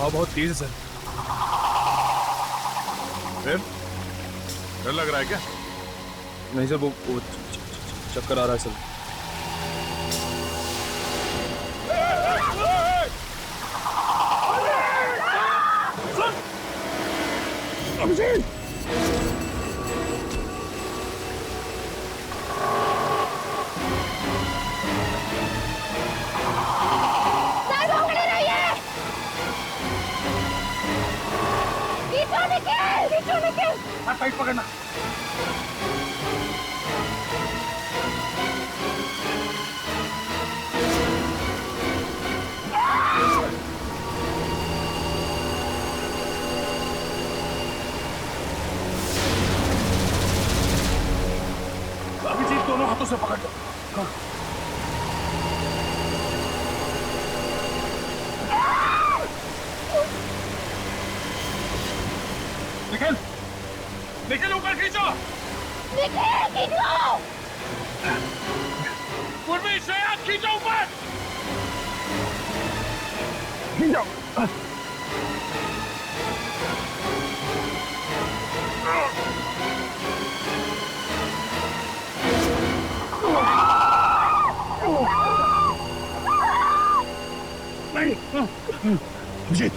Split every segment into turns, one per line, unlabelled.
हवा बहुत तेज है सर।
फिर डर लग रहा है क्या?
नहीं सर, वो चक्कर आ रहा है सर।
अभिजीत! टाइट पकड़ना। अभिजीत दोनों हाथों से पकड़ लो। निखिल, निखिल ऊपर खींचो।
निखिल खींचो।
पूर्वी श्रेया खींचो ऊपर। खींचो। नहीं, अभिजीत।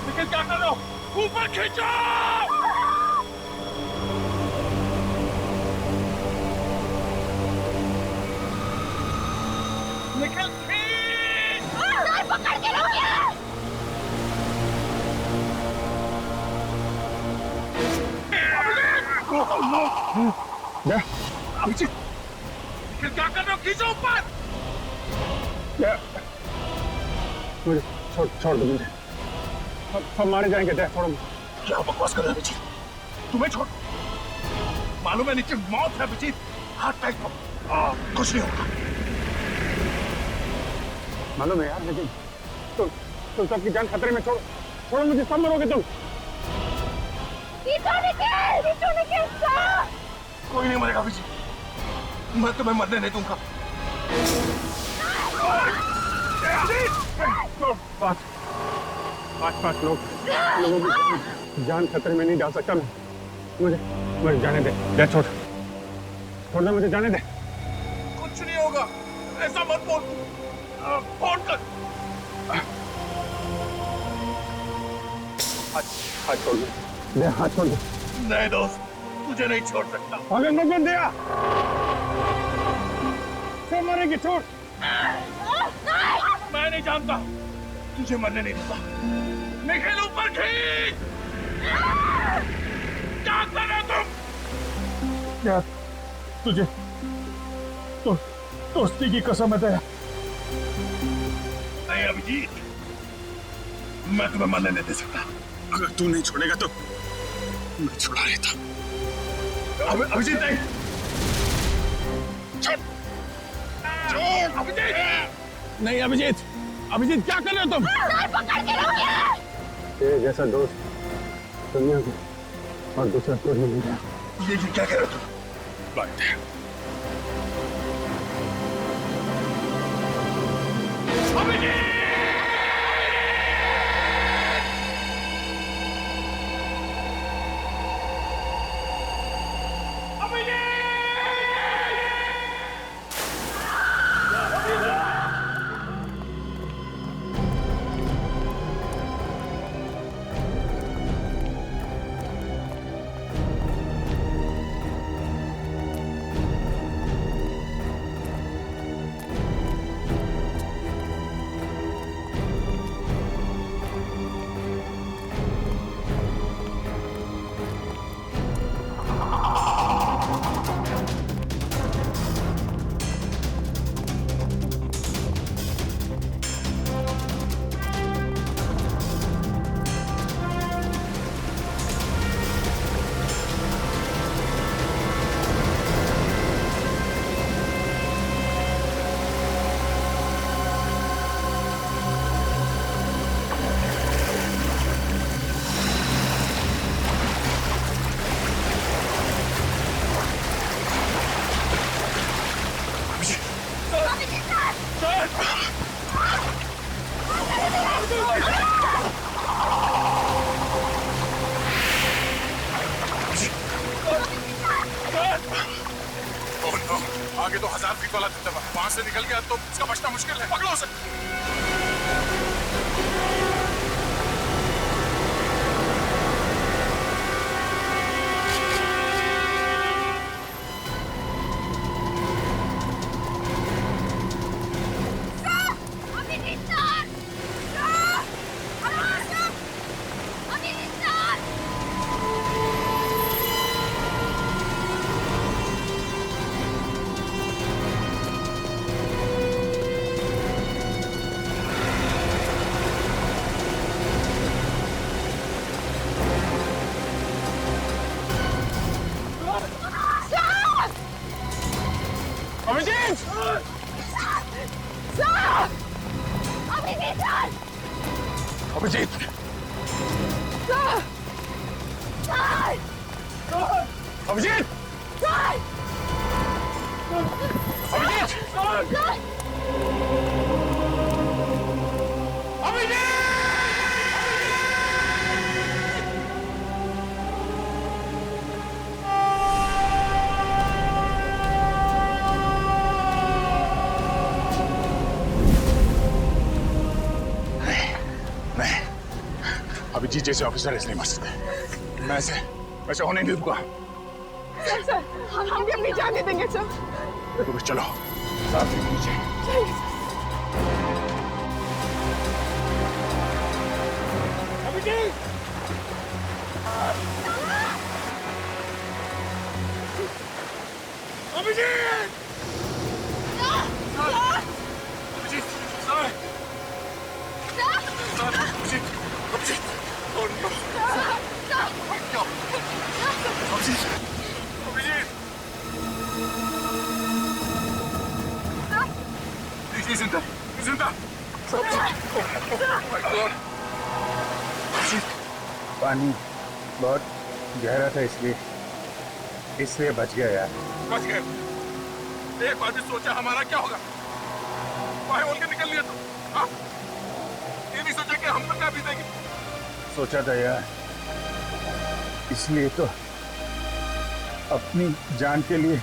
निखिल क्या कर रहे हो? ऊपर खींचो। निखिल खींच।
पकड़ के रोकिए।
अभिजीत, निखिल क्या कर रहे हो? खींचो ऊपर। मुझे छोड़ दो मुझे। सब मारे जाएंगे। छोड़ो। क्या बकवास कर रहे हो अभिजीत? तुम्हें छोड़। मालूम है नीचे मौत है अभिजीत। हाथ टाइट करो। कुछ नहीं होगा। मालूम है यार, लेकिन तुम सबकी जान खतरे में। छोड़ो मुझे, सब मरोगे तुम। कोई नहीं मरेगा अभिजीत। मैं तुम्हें मरने नहीं दूंगा। पांच लोगों की जान खतरे में नहीं डाल सकता मैं। मुझे जाने दे। छोड़ दे, मुझे जाने दे। कुछ नहीं होगा। ऐसा मत बोल। फोन कर। हाथ छोड़ दे। हाथ छोड़ दे। नहीं दोस्त, तुझे नहीं छोड़ सकता। अगर मत दिया सब मरेगी। छोड़। मैं नहीं जानता। तुझे मरने नहीं दूंगा। निखिल ऊपर खींच। क्या कर रहे हो तुम? क्या तुझे दोस्ती की कसम है तेरा? नहीं अभिजीत, मैं तुम्हें मरने नहीं दे सकता। अगर तू नहीं छोड़ेगा तो मैं छुड़ा लेता। अभिजीत नहीं। छोड़ अभिजीत। नहीं अभिजीत। अभिजीत क्या कर रहे हो तुम?
पकड़ के रोकिए।
तेरे जैसा दोस्त दुनिया को और दूसरा कोई नहीं मिला। ये क्या कह रहे हो तुम?
ओह नो, आगे तो 1000 फीट वाला दबदबा, वहां से निकल गया तो इसका बचना मुश्किल है। पकड़ो उसे। अभिजीत! अभिजीत! अभिजीत जैसे ऑफिसर ऐसे नहीं मर सकते। मैं ऐसे होने नहीं दूंगा।
सर, हम भी अपनी जान दे देंगे सर।
तो चलो साथ में नीचे।
Abhijit! Abhijit!
Abhijit! Sir! Sir! Abhijit! Abhijit! Oh no! क्या? अभिजीत! अभिजीत! He's जिंदा! He's जिंदा! Oh my God! अभिजीत!
पानी बहुत गहरा था इसलिए बच गया यार।
बच गए। एक बार भी सोचा हमारा क्या होगा? बाहर बोल के निकल लिया तो, हाँ? ये नहीं सोचा कि हम पर क्या बीतेगी?
सोचा था यार, इसलिए तो अपनी जान के लिए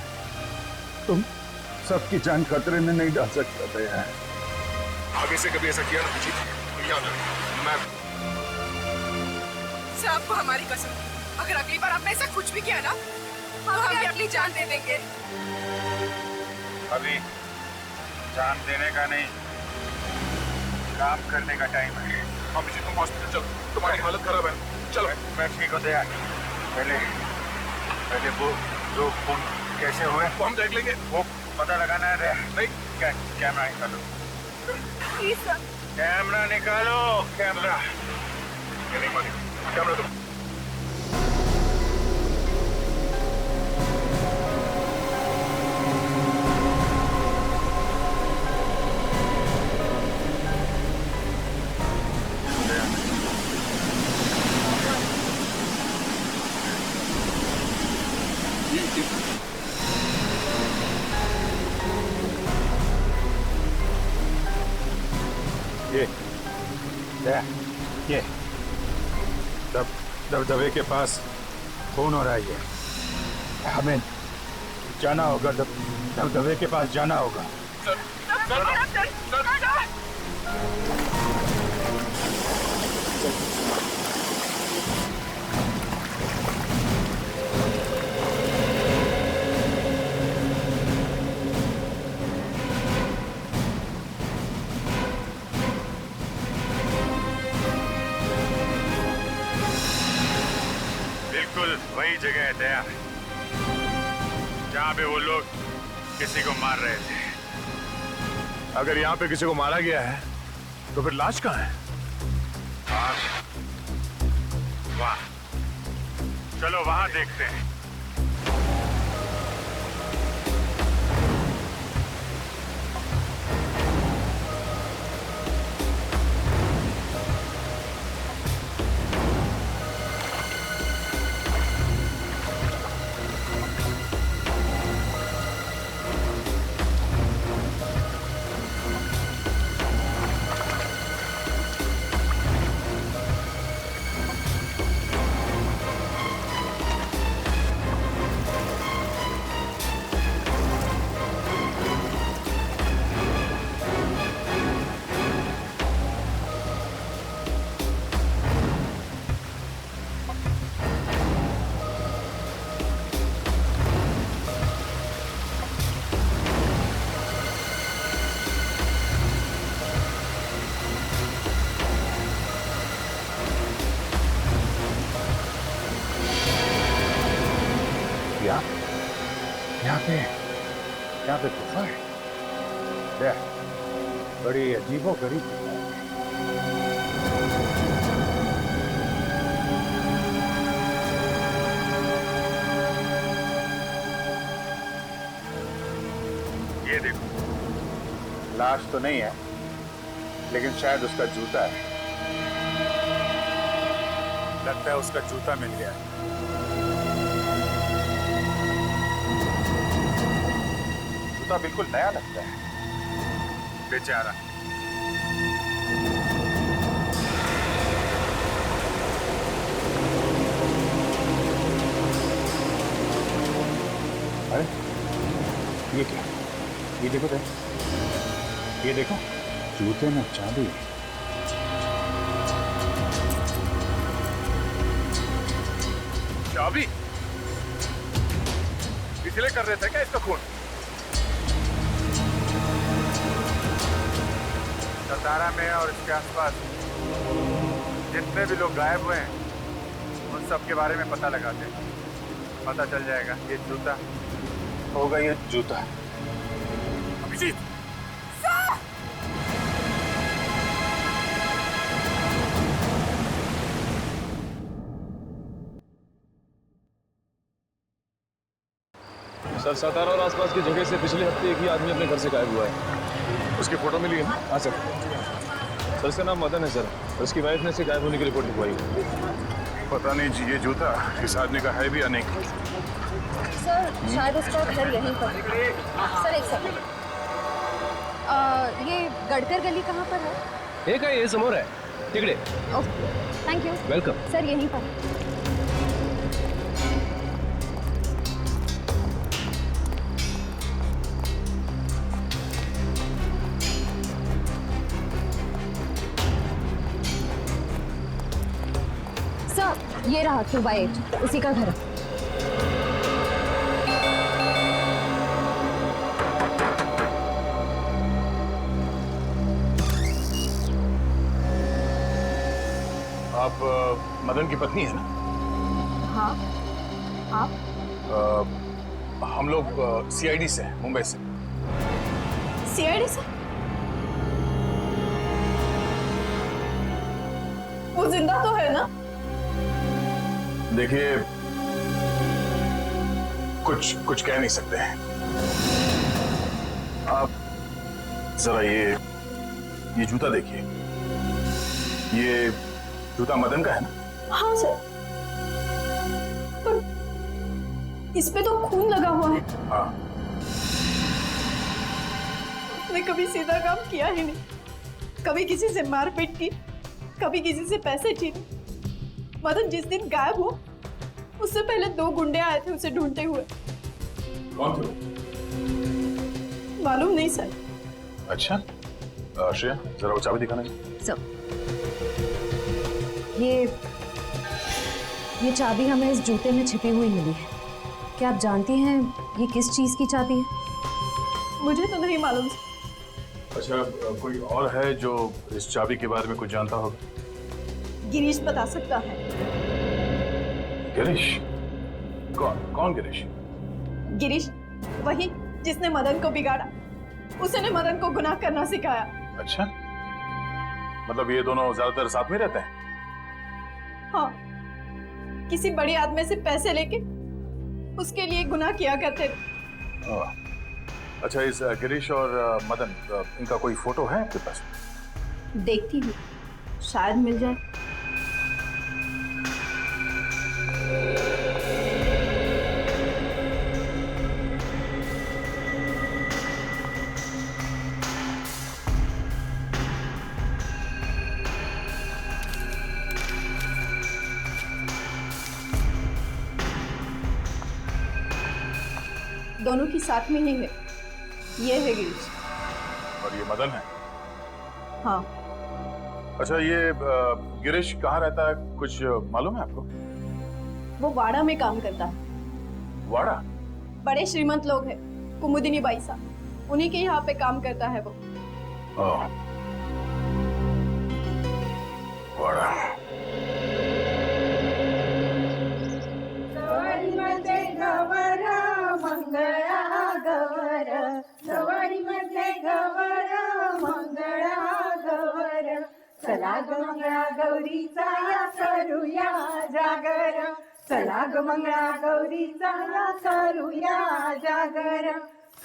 तुम सबकी जान खतरे में नहीं डाल सकता था यार।
आगे से कभी ऐसा किया ना अभिजीत, तो याद रख, मैं
सर, आपको हमारी कसम, अगर अगली बार आपने ऐसा कुछ भी किया ना, तो हम भी अपनी जान दे देंगे।
अभी जान देने का नहीं, काम करने का टाइम है।
अभिजीत तुम हॉस्पिटल चलो, तुम्हारी हालत खराब है। चलो।
मैं ठीक होते यार। पहले वो जो खून कैसे हुए
वो हम देख लेंगे।
वो पता लगाना है।
नहीं,
कैमरा निकालो।
Please sir.
कैमरा निकालो, कैमरा।
ये नहीं मानी, कैमरा दो।
ये दबदबे के पास खून हो रहा है। हमें जाना होगा, दबदबे के पास जाना होगा।
बिल्कुल वही जगह है दया, जहाँ पे वो लोग किसी को मार रहे थे।
अगर यहाँ पे किसी को मारा गया है, तो फिर लाश कहाँ है?
वाह, चलो वहां देखते हैं।
पे गुफा है। देख, बड़ी अजीबो गरीब गुफा है।
ये देखो, लाश तो नहीं है, लेकिन शायद उसका जूता है। लगता है उसका जूता मिल गया है। जूता बिल्कुल नया लगता है। बेचारा।
अरे ये क्या? ये देखो देख, ये देखो, जूते में चांदी है।
चाबी? इसलिए कर रहे थे क्या इसका खून? सरदारा में और इसके आसपास जितने भी लोग गायब हुए हैं, उन सब के बारे में पता लगाते हैं। पता चल जाएगा ये जूता होगा, ये जूता। अभिजीत!
सर, सतारा और आसपास की जगह से पिछले हफ्ते एक ही आदमी अपने घर से गायब हुआ है। उसकी फोटो मिली है? हाँ सर। सर, इसका नाम मदन है सर, और उसकी वाइफ ने इसे गायब होने की रिपोर्ट लिखवाई है।
पता नहीं जी, ये जूता इस आदमी का है भी या नहीं।
सर, शायद उसका घर यहीं पर है। सर, एक सेकंड। ये गड़कर गली कहाँ पर है?
एक है, ये समोर है, तिगड़े।
Okay, thank you.
Welcome.
Sir, यहीं पर है। सर, ये रहा 2/8, उसी का घर है।
आप मदन की पत्नी है ना?
हाँ, आप?
हम लोग सीआईडी से हैं, मुंबई से।
सीआईडी से? वो जिंदा तो है ना?
देखिए, कुछ कह नहीं सकते हैं। आप जरा ये जूता देखिए। ये जूता मदन का है ना?
हाँ सर, पर इस पे तो खून लगा हुआ है।
हाँ।
उसने कभी सीधा काम किया ही नहीं, कभी किसी से मारपीट की, कभी किसी से पैसे छीने। मदन जिस दिन गायब हुआ, उससे पहले 2 गुंडे आए थे उसे ढूंढते हुए।
कौन थे?
मालूम नहीं सर।
अच्छा, श्रेया, जरा वो चाबी दिखाना चाहिए।
सर, ये चाबी हमें इस जूते में छिपी हुई मिली है। क्या आप जानती हैं ये किस चीज की चाबी है?
मुझे तो नहीं मालूम सर।
अच्छा, कोई और है जो इस चाबी के बारे में कुछ जानता होगा?
गिरीश बता सकता है।
गिरीश? कौन गिरीश?
गिरीश वही जिसने मदन को बिगाड़ा। उसने मदन को गुनाह करना सिखाया।
अच्छा, मतलब ये दोनों ज्यादातर साथ में रहते हैं?
हाँ, किसी बड़े आदमी से पैसे लेके उसके लिए गुनाह किया करते थे।
अच्छा, इस गिरीश और मदन, इनका कोई फोटो है आपके पास?
देखती हूँ, शायद मिल जाए। दोनों की साथ में ही है। ये है गिरीश
और ये मदन है?
हाँ।
अच्छा, ये गिरीश कहाँ रहता है, कुछ मालूम है आपको?
वो वाड़ा में काम करता है।
वाड़ा?
बड़े श्रीमंत लोग हैं, कुमुदिनी बाई साहब, उन्हीं के यहाँ पे काम करता है वो।
वाड़ा।
गवरा मंगळा गवर
चला ग मंगळा गौरीचा या करूया जागर, चला ग मंगळा गौरीचा या करूया जागर.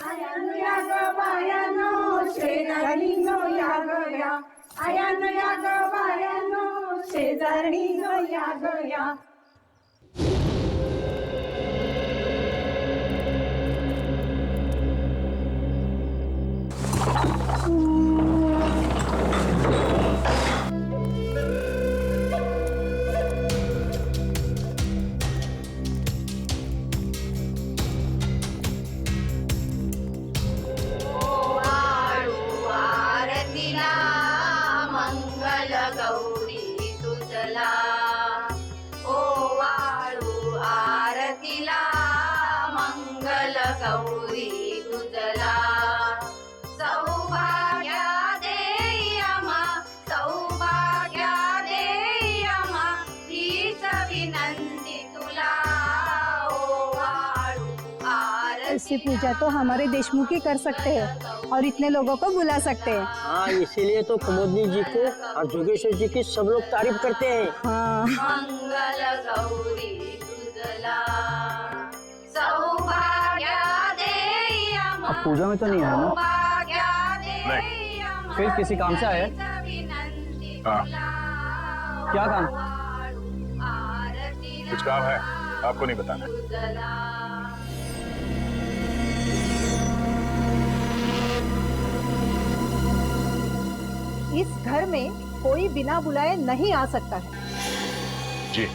आयानो या ग बायानो शेजारीनो या ग या, आयानो या ग बायानो शेजारीनो या ग या.
गौरी तुझला सौभाग्या देयमा, सौभाग्या देयमा हीच विनंती तुला.
ऐसी पूजा तो हमारे देशमुख ही कर सकते हैं और इतने लोगों को बुला सकते हैं.
हाँ, इसीलिए तो कुमुदनी जी को और जोगेश्वर जी की सब लोग तारीफ करते हैं.
हाँ.
मंगल गौरी तुझला सौभाग्या देयमा.
अब पूजा में तो नहीं आया ना?
नहीं.
फिर किसी काम से आए?
हाँ.
क्या काम?
कुछ काम है, आपको नहीं बताना.
इस घर में कोई बिना बुलाए नहीं आ सकता है.
जी.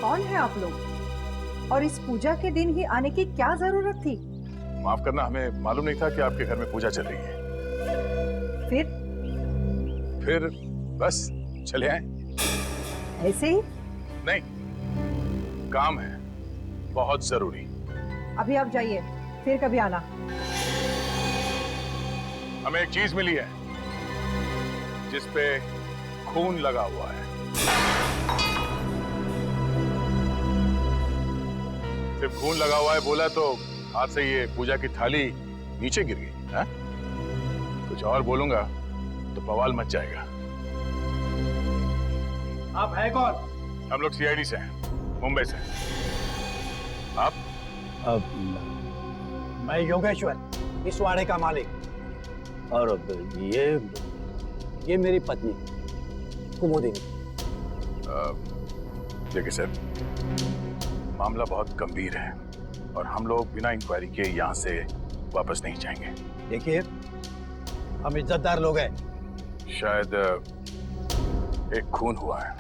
कौन है आप लोग और इस पूजा के दिन ही आने की क्या जरूरत थी?
माफ करना, हमें मालूम नहीं था कि आपके घर में पूजा चल रही है. फिर बस चले आए.
ऐसे ही?
नहीं, काम है बहुत जरूरी.
अभी आप जाइए, फिर कभी आना.
हमें एक चीज मिली है जिस पे खून लगा हुआ है. सिर्फ खून लगा हुआ है बोला तो हाथ से ये पूजा की थाली नीचे गिर गई. हाँ? कुछ और बोलूंगा तो बवाल मच जाएगा.
आप है कौन?
हम लोग सीआईडी से हैं, मुंबई से. आप?
मैं योगेश्वर, इस वाड़े का मालिक.
और ये मेरी पत्नी कुमुदिनी.
देखिए सर, मामला बहुत गंभीर है और हम लोग बिना इंक्वायरी के यहाँ से वापस नहीं जाएंगे.
देखिए, हम इज्जतदार लोग हैं.
शायद एक खून हुआ है.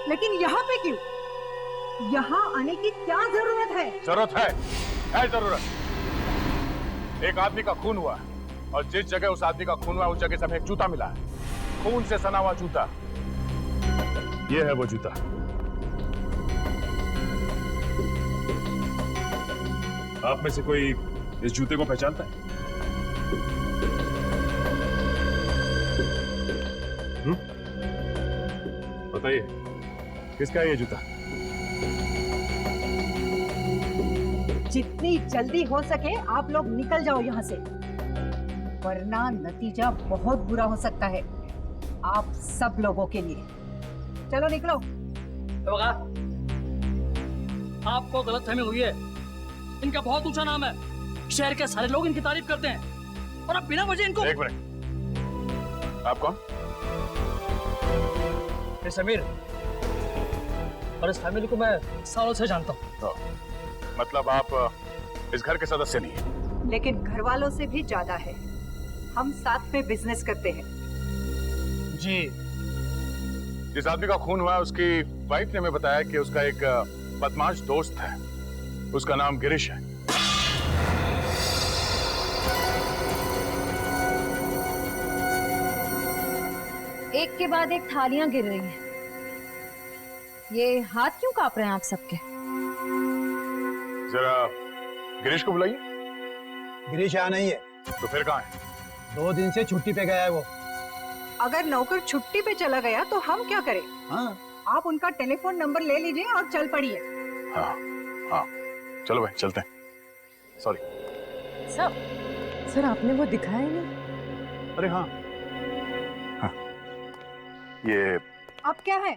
लेकिन यहाँ पे क्यों? यहाँ आने की क्या जरूरत है?
जरूरत है जरूरत. एक आदमी का खून हुआ है और जिस जगह उस आदमी का खून हुआ उस जगह से हमें एक जूता मिला है. खून से सना हुआ जूता. ये है वो जूता. आप में से कोई इस जूते को पहचानता है? बताइए, किसका है ये जूता?
जितनी जल्दी हो सके आप लोग निकल जाओ यहाँ से, वरना नतीजा बहुत बुरा हो सकता है आप सब लोगों के लिए. चलो निकलो.
आपको गलतफहमी हुई है. इनका बहुत ऊंचा नाम है, शहर के सारे लोग इनकी तारीफ करते हैं और अब बिना वजह इनको.
एक मिनट, आप कौन?
समीर, और इस फैमिली को मैं सालों से जानता हूँ.
मतलब आप इस घर के सदस्य नहीं हैं?
लेकिन घर वालों से भी ज्यादा है. हम साथ में बिजनेस करते हैं.
जी.
जिस आदमी का खून हुआ उसकी वाइफ ने हमें बताया कि उसका एक बदमाश दोस्त है. उसका नाम गिरीश है.
एक के बाद एक थालियां गिर रही हैं. ये हाथ क्यों कांप रहे हैं आप सबके?
जरा गिरीश को बुलाइए.
गिरीश यहाँ नहीं है.
तो फिर कहाँ है?
2 दिन से छुट्टी पे गया है वो।
अगर नौकर छुट्टी पे चला गया तो हम क्या करें?
हाँ
आप उनका टेलीफोन नंबर ले लीजिए और चल पड़िए।
हाँ हाँ, चलो भाई चलते हैं। सॉरी
सर आपने वो दिखाया ही नहीं।
अरे हाँ, हाँ ये
अब क्या है?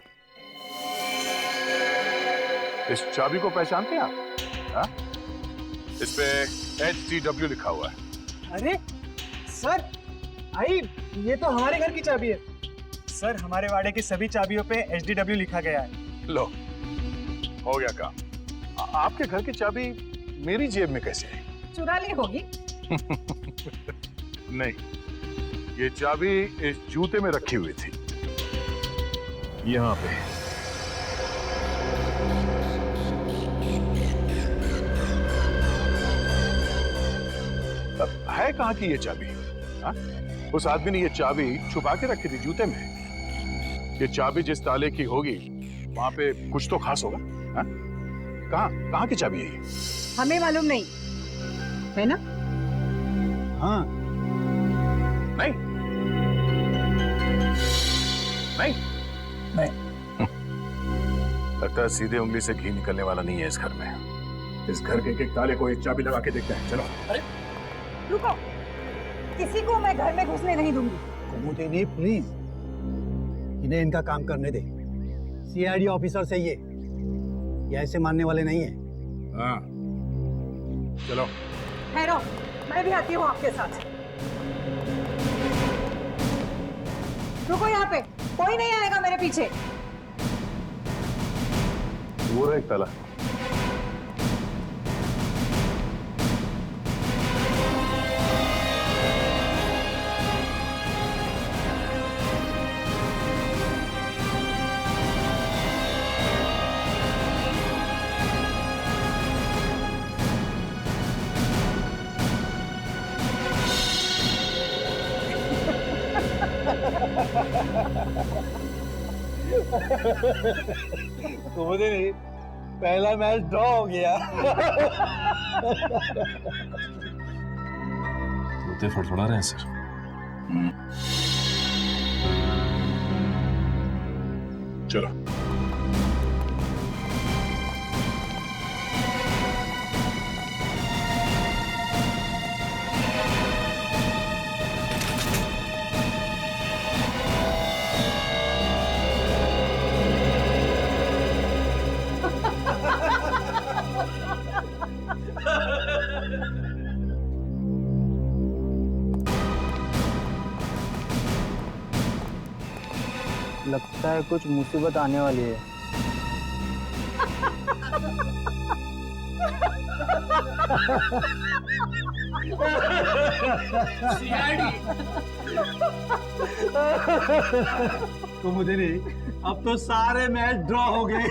इस चाबी को पहचानते हैं आप? हाँ? इस पे HDW लिखा हुआ है।
अरे सर, आई ये तो हमारे घर की चाबी है। सर हमारे वाड़े की सभी चाबियों पे HDW लिखा गया है।
लो, हो गया काम। आपके घर की चाबी मेरी जेब में कैसे आई?
चुरा ली होगी।
नहीं, ये चाबी इस जूते में रखी हुई थी, यहाँ पे। अब है कहाँ की ये चाबी? हाँ? उस आदमी ने ये चाबी छुपा के रखी थी जूते में। ये चाबी जिस ताले की होगी वहां पे कुछ तो खास होगा। हाँ? कहाँ की चाबी है ये?
हमें मालूम नहीं है ना?
हाँ
नहीं नहीं
नहीं।
लगता है सीधे उंगली से घी निकलने वाला नहीं है इस घर में। इस घर के एक ताले को एक चाबी लगा के देखते हैं। चलो।
अरे
रुको, किसी को मैं घर में घुसने नहीं दूंगी।
कुमुदिनी प्लीज, इन्हें इनका काम करने दे। CID ऑफिसर से ये ऐसे मानने वाले नहीं है।
हाँ चलो।
ठहरो, मैं भी आती हूँ आपके साथ। रुको यहाँ पे, कोई नहीं आएगा मेरे पीछे।
वो रहा एक ताला।
कुमुदिनी, पहला मैच ड्रॉ हो गया।
जूते फड़फड़ा रहे हैं सर।
चलो।
लगता है कुछ मुसीबत आने वाली है। कुमुदिनी, अब तो सारे मैच ड्रॉ हो गए।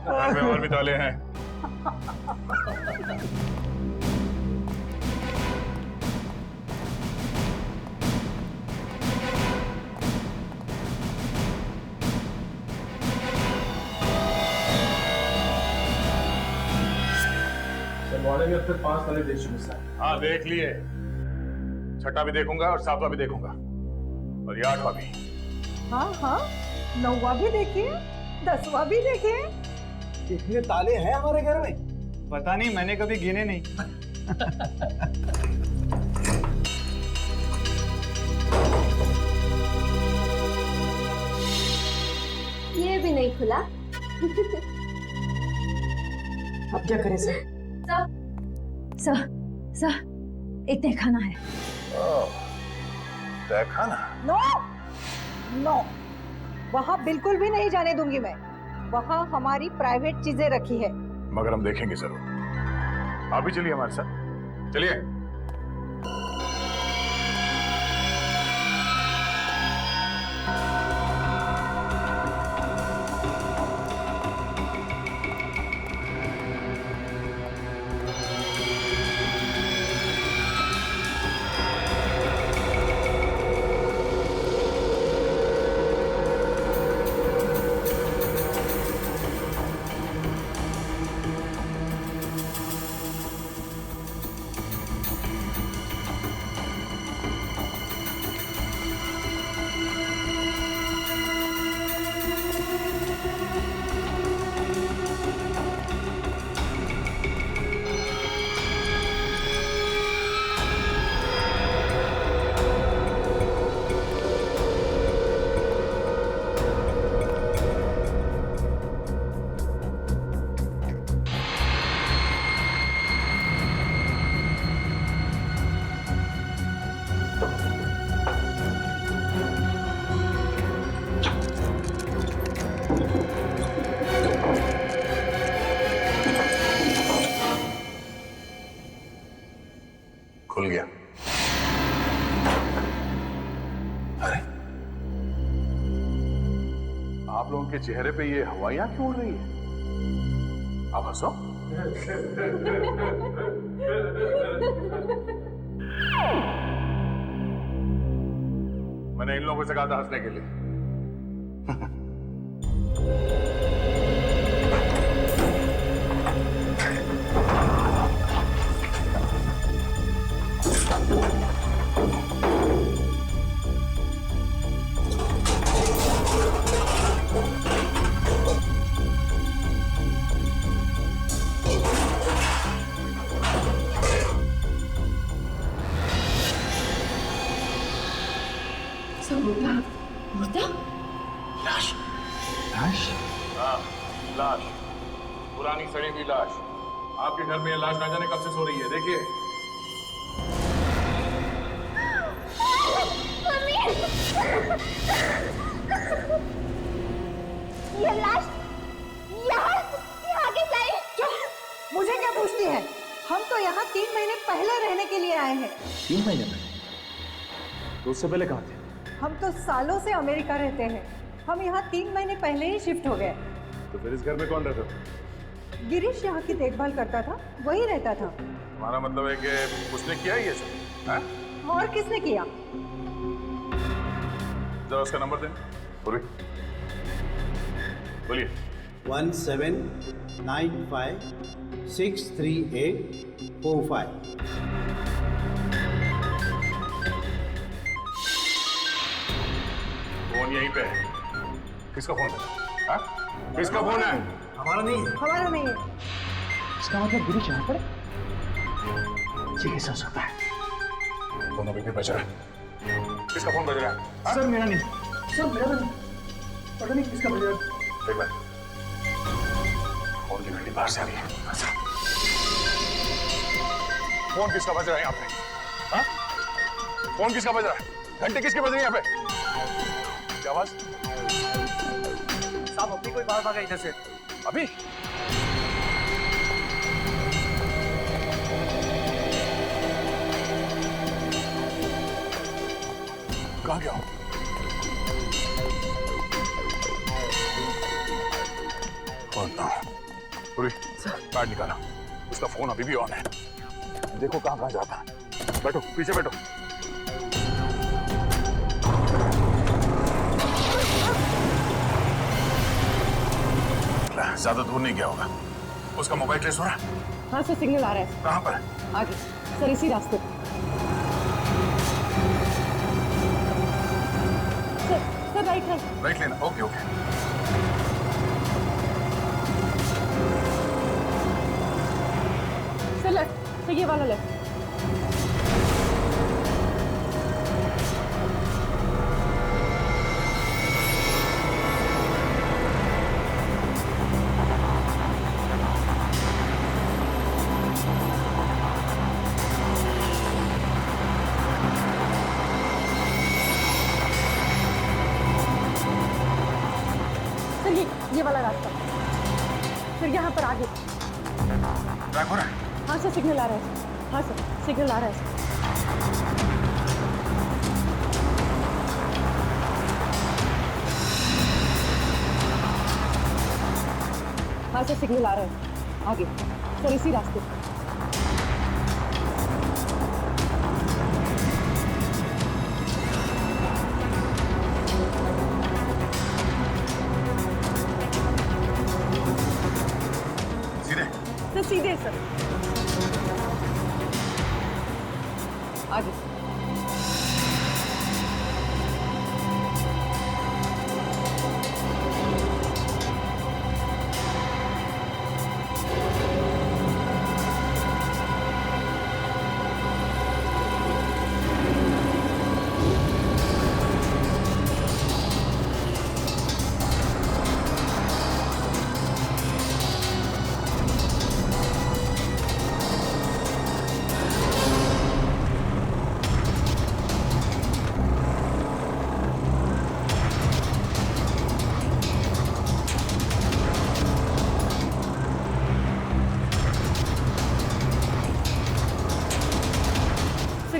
घर में और भी ताले हैं।
वाड़े में अब तक 5 ताले देख चुके सर।
हाँ देख लिए। छठा भी देखूंगा और 7वां भी देखूंगा और ये 8वां भी।
हाँ हाँ, 9वां भी देखिए, 10वां भी देखिए।
इतने ताले हैं हमारे घर में? पता नहीं, मैंने कभी गिने नहीं।
ये भी नहीं खुला।
अब क्या करें सर?
सर एक तहखाना है।
तहखाना?
नो नो, वहाँ बिल्कुल भी नहीं जाने दूंगी मैं। वहाँ हमारी प्राइवेट चीजें रखी है।
मगर हम देखेंगे जरूर। आप भी चलिए हमारे साथ। चलिए। खुल गया। अरे आप लोगों के चेहरे पे ये हवाइयां क्यों उड़ रही है? आप हंसो। मैंने इन लोगों से कहा था हंसने के लिए। लाश, पुरानी सड़ी हुई लाश। आपके घर में ये लाश ना जाने कब से सो रही है। देखिए
ये लाश यहाँ कैसे आई? मुझे क्या पूछती है? हम तो यहाँ 3 महीने पहले रहने के लिए आए हैं।
3 महीने में? तो उससे पहले कहाँ थे?
हम तो सालों से अमेरिका रहते हैं। हम यहाँ 3 महीने पहले ही शिफ्ट हो गए।
तो फिर इस घर में कौन रहता था?
गिरीश यहाँ की देखभाल करता था, वही रहता था।
तुम्हारा मतलब है कि उसने किया ये सब? हाँ?
और किसने किया?
जरा उसका नंबर दें। बोलिए।
1795-638-45।
फोन यहीं पे है। किसका फोन है? हाँ? किसका फोन है?
हमारा नहीं है।
हमारा नहीं है।
इसका मतलब गिरीश यहाँ पर है? ये कैसे हो सकता है?
फोन अभी भी बज रहा है। किसका फोन बज रहा है? हाँ?
सर मेरा नहीं। सर मेरा नहीं। पता नहीं किसका बज रहा है।
एक बार फोन की घंटी बाहर से आ रही है। फोन किसका बज रहा है यहाँ पे? हाँ? फोन किसका बज रहा है? घंटी किसकी बज रही है यहाँ पे? क्या आवाज?
साहब अभी कोई बाहर भागा इधर से।
अभी? कहाँ गया? पूरी कार्ड निकाला। उसका फोन अभी भी ऑन है। देखो कहाँ कहाँ जाता है। बैठो, पीछे बैठो। ज्यादा दूर नहीं गया होगा। उसका मोबाइल ट्रेस हो रहा है?
हाँ सर, सिग्नल आ रहा है।
कहाँ पर?
आगे सर, इसी रास्ते पर। Sir right right.
राइट लेना। Okay okay.
Sir left. Sir ये वाला लेफ्ट। ये वाला रास्ता। फिर यहाँ पर आगे।
ट्रैक हो रहा है?
हाँ सर, सिग्नल आ रहा है। हाँ सर, सिग्नल आ रहा है। हाँ सर, सिग्नल आ रहा है। आगे सर, इसी रास्ते। सीधे सर। आगे।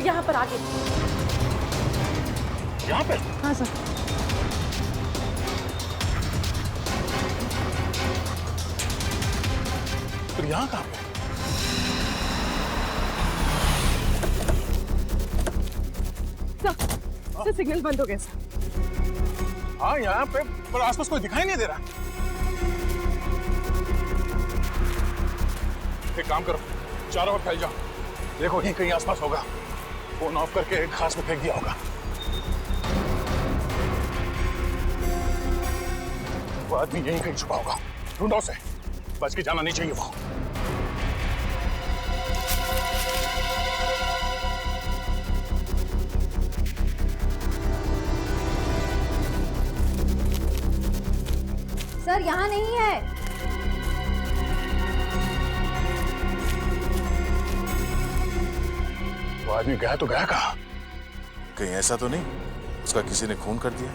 यहाँ पर आगे।
यहाँ पे?
हाँ सर।
फिर यहाँ कहाँ पे?
सर सिग्नल बंद हो गया सर।
हाँ यहाँ पे, पर आसपास कोई दिखाई नहीं दे रहा। एक काम करो, चारों ओर फैल जाओ, देखो यहीं कहीं आसपास होगा। फोन ऑफ करके एक घास में फेंक दिया होगा। वो आदमी यहीं कहीं छुपा होगा, ढूंढो उसे, बच के जाना नहीं चाहिए वो।
सर यहाँ नहीं है।
वो आदमी गया तो गया कहाँ?
कहीं ऐसा तो नहीं उसका किसी ने खून कर दिया?